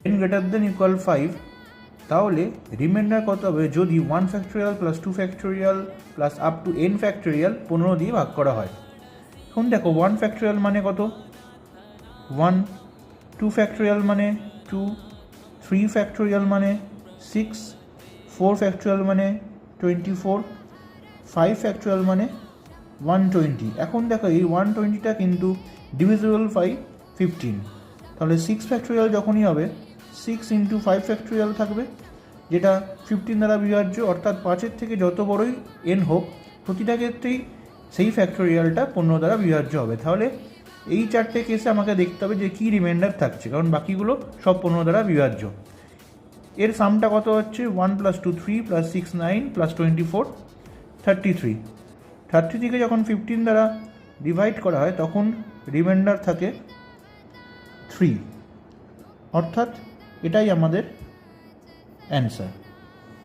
n greater than equal 5, তাহলে reminder কত হবে যদি 1 factorial plus 2 factorial plus up to n factorial 15 দিয়ে ভাগ করা হয়। এখন দেখো 1 ফ্যাক্টোরিয়াল মানে কত, 1, 2 ফ্যাক্টোরিয়াল মানে 2, 3 ফ্যাক্টোরিয়াল মানে 6, 4 ফ্যাক্টোরিয়াল মানে 24, 5 ফ্যাক্টোরিয়াল মানে 120। এখন দেখো এই 120টা কিন্তু ডিভিজিবল বাই 15, তাহলে 6 ফ্যাক্টোরিয়াল যখনই হবে 6 ইন্টু 5 ফ্যাক্টোরিয়াল থাকবে, যেটা 15 দ্বারা বিভাজ্য, অর্থাৎ 5-এর থেকে যত বড়ই n হোক প্রতিটা ক্ষেত্রেই সেই ফ্যাক্টোরিয়ালটা 15 দ্বারা বিভাজ্য হবে। তাহলে এই চারটে কেসে আমাকে দেখতে হবে যে কী রিমাইন্ডার থাকছে, কারণ বাকিগুলো সব 15 দ্বারা বিভাজ্য। এর সামটা কত হচ্ছে 1 + 2 3 + 6 9 + 24 33। 33কে যখন 15 দ্বারা ডিভাইড করা হয় তখন রিমাইন্ডার থাকে 3, অর্থাৎ এটাই আমাদের অ্যান্সার।